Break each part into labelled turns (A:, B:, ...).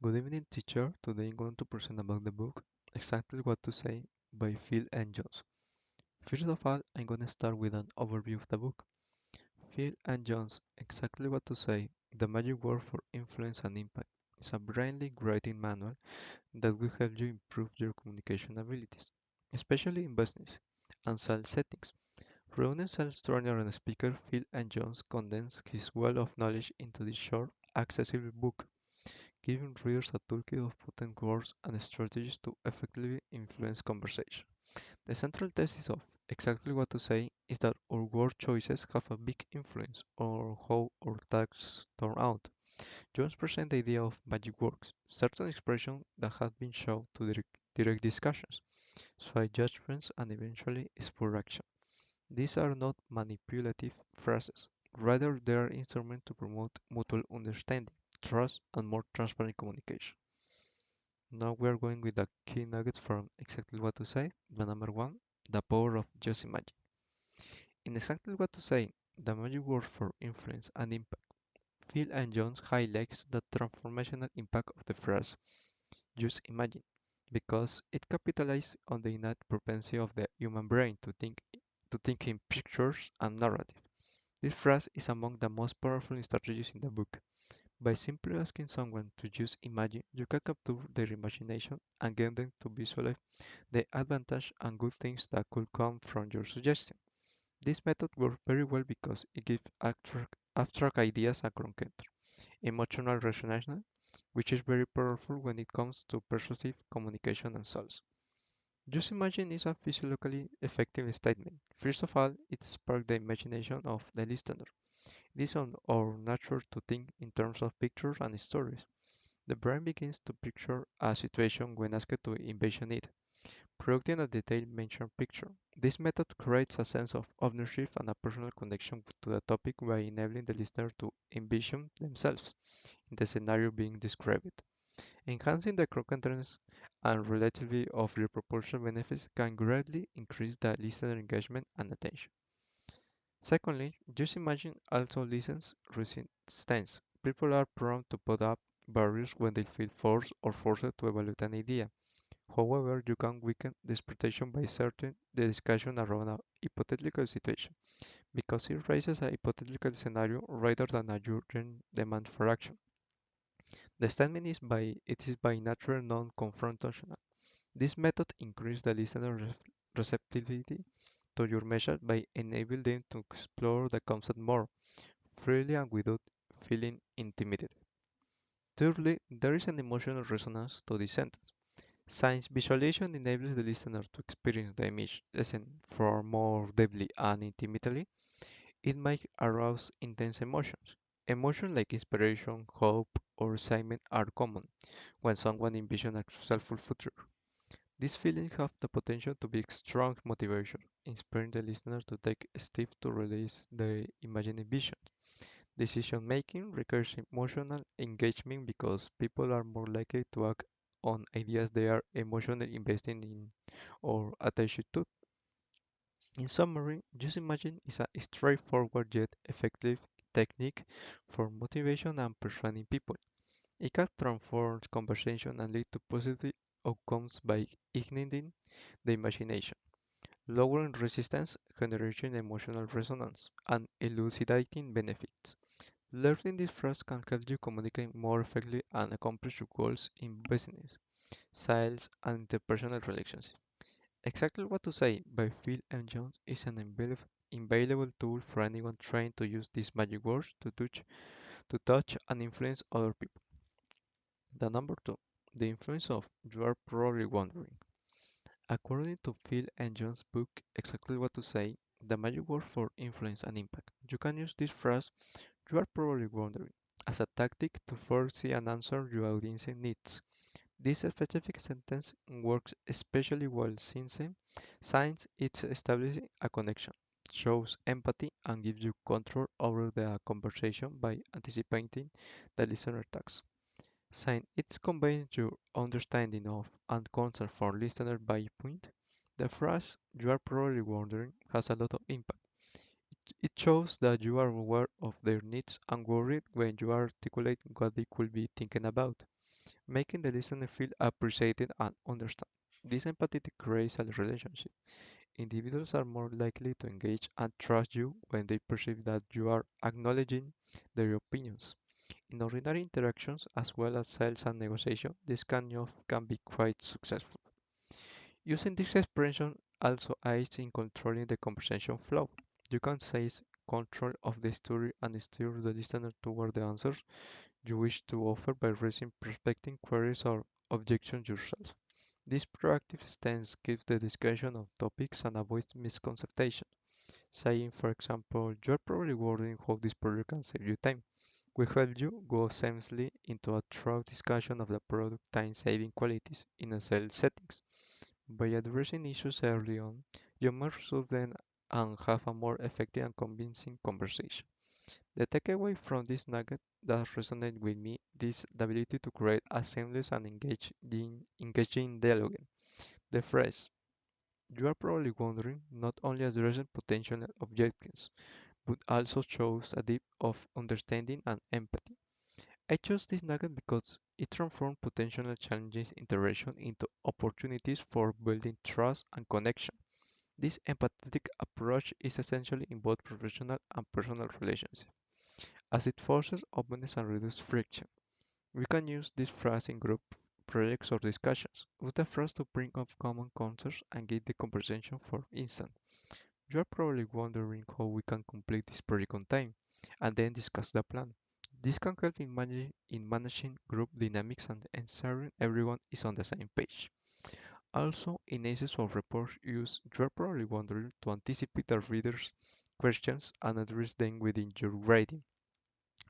A: Good evening, teacher. Today I'm going to present about the book Exactly What to Say by Phil and Jones. First of all, I'm going to start with an overview of the book. Phil and Jones Exactly What to Say, the magic word for influence and impact, is a brilliantly writing manual that will help you improve your communication abilities, especially in business and sales settings. Renowned sales trainer and speaker Phil and Jones condense his wealth of knowledge into this short, accessible book giving readers a toolkit of potent words and strategies to effectively influence conversation. The central thesis of Exactly What to Say is that our word choices have a big influence on how our texts turn out. Jones presents the idea of magic words, certain expressions that have been shown to direct discussions, sway judgments, and eventually spur action. These are not manipulative phrases, rather, they are instruments to promote mutual understanding, trust, and more transparent communication. Now we are going with the key nuggets from Exactly What to Say. The number one, the power of just imagine. In Exactly What to Say, the magic word for influence and impact, Phil and Jones highlights the transformational impact of the phrase just imagine because it capitalizes on the innate propensity of the human brain to think in pictures and narrative. This phrase is among the most powerful strategies in the book. By simply asking someone to just imagine, you can capture their imagination and get them to visualize the advantage and good things that could come from your suggestion. This method works very well because it gives abstract ideas a concrete, emotional resonance, which is very powerful when it comes to persuasive communication and sales. Just imagine is a physiologically effective statement. First of all, it sparks the imagination of the listener. It is on our nature to think in terms of pictures and stories. The brain begins to picture a situation when asked to envision it, producing a detailed mental picture. This method creates a sense of ownership and a personal connection to the topic by enabling the listener to envision themselves in the scenario being described. Enhancing the concurrence and relativity of your proportional benefits can greatly increase the listener engagement and attention. Secondly, just imagine also listens resistance. People are prone to put up barriers when they feel forced or forced to evaluate an idea. However, you can weaken the expectation by starting the discussion around a hypothetical situation, because it raises a hypothetical scenario rather than a urgent demand for action. The statement is by nature non-confrontational. This method increases the listener's receptivity to your message by enabling them to explore the concept more freely and without feeling intimidated. Thirdly, there is an emotional resonance to this sentence. Since visualization enables the listener to experience the image lesson far more deeply and intimately, it might arouse intense emotions. Emotions like inspiration, hope, or excitement are common when someone envisions a successful future. These feelings have the potential to be strong motivation, inspiring the listener to take steps to realize their imagined vision. Decision making requires emotional engagement because people are more likely to act on ideas they are emotionally invested in or attached to. In summary, just imagine is a straightforward yet effective technique for motivation and persuading people. It can transform conversation and lead to positive outcomes by igniting the imagination, lowering resistance, generating emotional resonance, and elucidating benefits. Learning this phrase can help you communicate more effectively and accomplish your goals in business, sales, and interpersonal relationships. Exactly What to Say by Phil M. Jones is an invaluable tool for anyone trying to use these magic words to touch and influence other people. The number two, the influence of you are probably wondering. According to Phil and Jones' book Exactly What to Say, the magic word for influence and impact. You can use this phrase you are probably wondering as a tactic to foresee an answer your audience needs. This specific sentence works especially well since it establishes a connection, shows empathy, and gives you control over the conversation by anticipating the listener tasks. Since it combines your understanding of and concern for listener viewpoint, the phrase "you are probably wondering" has a lot of impact. It shows that you are aware of their needs and worried when you articulate what they could be thinking about. making the listener feel appreciated and understood. This empathy creates a relationship. Individuals are more likely to engage and trust you when they perceive that you are acknowledging their opinions. In ordinary interactions, as well as sales and negotiation, this kind of can be quite successful. Using this expression also aids in controlling the conversation flow. You can seize control of the story and steer the listener toward the answers you wish to offer by raising prospecting queries or objections yourself. This proactive stance keeps the discussion on topics and avoids misconception. Saying, for example, you're probably wondering how this project can save you time. We help you go seamlessly into a thorough discussion of the product time-saving qualities in a sales settings. By addressing issues early on, you might resolve them and have a more effective and convincing conversation. The takeaway from this nugget that resonated with me is the ability to create a seamless and engaging dialogue. The phrase, you are probably wondering, not only addresses potential objections, but also shows a depth of understanding and empathy. I chose this nugget because it transforms potential challenges interaction into opportunities for building trust and connection. This empathetic approach is essentially in both professional and personal relationships, as it forces openness and reduces friction. We can use this phrase in group projects or discussions, with the phrase to bring up common concerns and get the conversation. For instance, you are probably wondering how we can complete this project on time, and then discuss the plan. This can help in managing group dynamics and ensuring everyone is on the same page. Also, in cases of report use, you are probably wondering to anticipate the reader's questions and address them within your writing.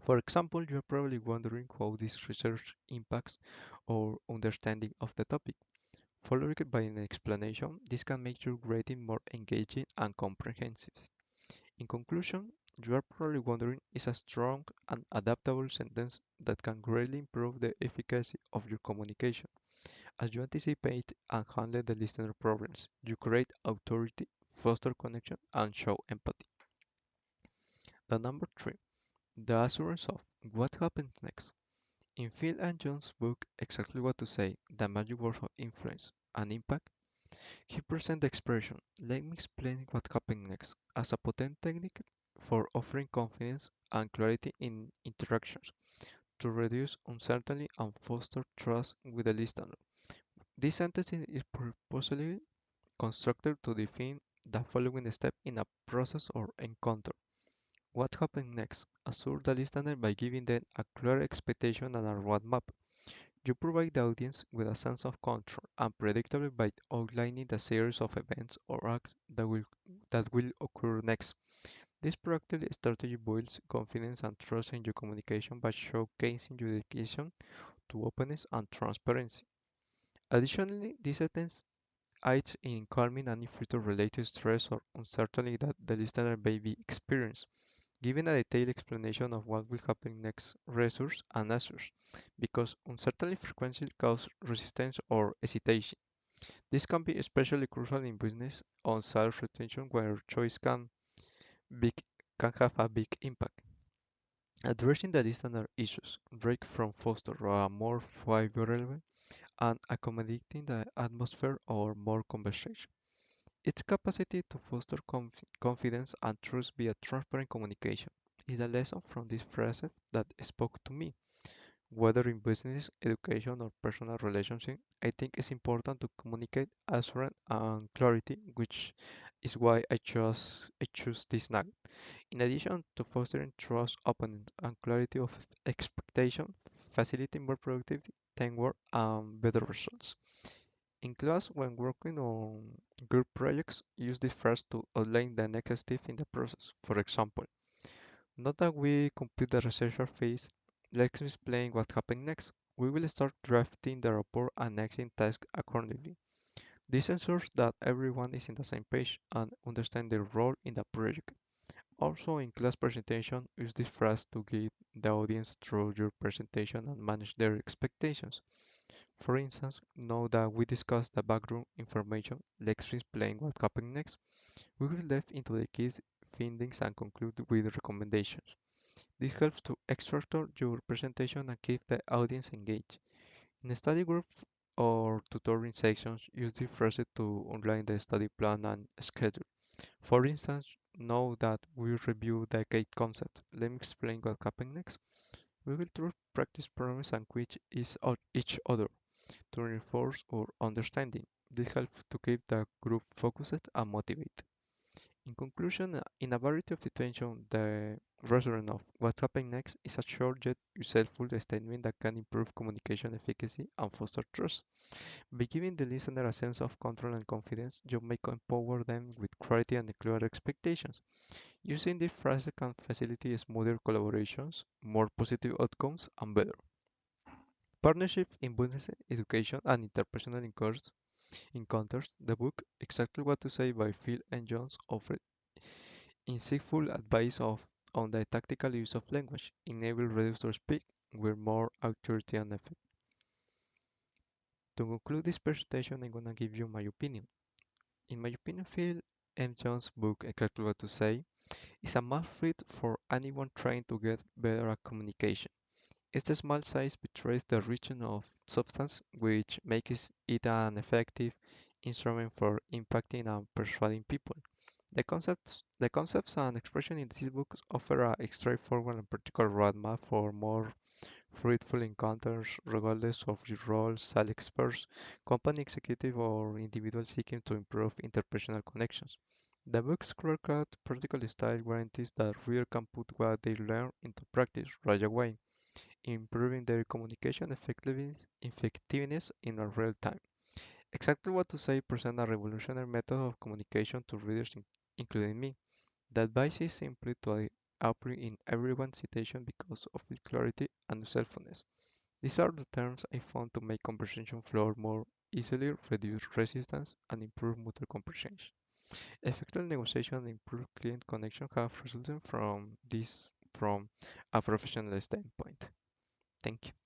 A: For example, you are probably wondering how this research impacts our understanding of the topic. Followed by an explanation, this can make your writing more engaging and comprehensive. In conclusion, you are probably wondering is a strong and adaptable sentence that can greatly improve the efficacy of your communication. As you anticipate and handle the listener problems, you create authority, foster connection, and show empathy. The number three, the assurance of what happens next. In Phil and John's book, Exactly What to Say, The Magic Words of Influence and Impact, he presents the expression, let me explain what happens next, as a potent technique for offering confidence and clarity in interactions to reduce uncertainty and foster trust with the listener. This sentence is purposely constructed to define the following step in a process or encounter. What happens next? Assure the listener by giving them a clear expectation and a roadmap. You provide the audience with a sense of control and predictability by outlining the series of events or acts that will occur next. This proactive strategy builds confidence and trust in your communication by showcasing your dedication to openness and transparency. Additionally, this sentence aids in calming any future-related stress or uncertainty that the listener may be experiencing, giving a detailed explanation of what will happen next resource and answers, because uncertainty frequently causes resistance or hesitation. This can be especially crucial in business on sales retention where choice big, can have a big impact. Addressing the listener issues, break from foster a more favorable and accommodating the atmosphere or more conversation. Its capacity to foster confidence and trust via transparent communication is a lesson from this phrase that spoke to me. Whether in business, education, or personal relationship, I think it's important to communicate assurance and clarity, which is why I choose this nugget. In addition to fostering trust, openness, and clarity of expectation, facilitating more productive teamwork and better results. In class, when working on group projects, use this phrase to outline the next step in the process. For example, not that we complete the research phase, let's explain what happened next. We will start drafting the report and nexting tasks accordingly. This ensures that everyone is in the same page and understands their role in the project. Also, in class presentation, use this phrase to guide the audience through your presentation and manage their expectations. For instance, now that we discussed the background information, let's explain what happened next. We will dive into the key findings and conclude with recommendations. This helps to structure your presentation and keep the audience engaged. In study groups or tutoring sections, use this phrase to outline the study plan and schedule. For instance, know that we review the gate concept. Let me explain what happened next. We will try practice problems and quiz each other to reinforce our understanding. This helps to keep the group focused and motivated. In conclusion, in a variety of situations, the restaurant of what happened next is a short yet useful statement that can improve communication efficacy and foster trust. By giving the listener a sense of control and confidence, you may empower them with clarity and clear expectations. Using this phrase can facilitate smoother collaborations, more positive outcomes, and better partnerships in business education and interpersonal encounters. The book Exactly What to Say by Phil and Jones offers insightful advice on the tactical use of language, enable readers to speak with more authority and effect. To conclude this presentation, I'm gonna give you my opinion. In my opinion, Phil M. Jones' book Exactly What to Say is a must read for anyone trying to get better at communication. Its small size betrays the richness of substance, which makes it an effective instrument for impacting and persuading people. The concepts and expressions in this book offer a straightforward and practical roadmap for more fruitful encounters, regardless of your role, sales experts, company executive, or individual seeking to improve interpersonal connections. The book's clear-cut, practical style guarantees that reader can put what they learn into practice right away, improving their communication effectiveness in a real time. Exactly What to Say present a revolutionary method of communication to readers, including me. The advice is simply to appear in everyone's citation because of its clarity and usefulness. These are the terms I found to make conversation flow more easily, reduce resistance, and improve mutual comprehension. Effective negotiation and improved client connection have resulted from a professional standpoint. Thank you.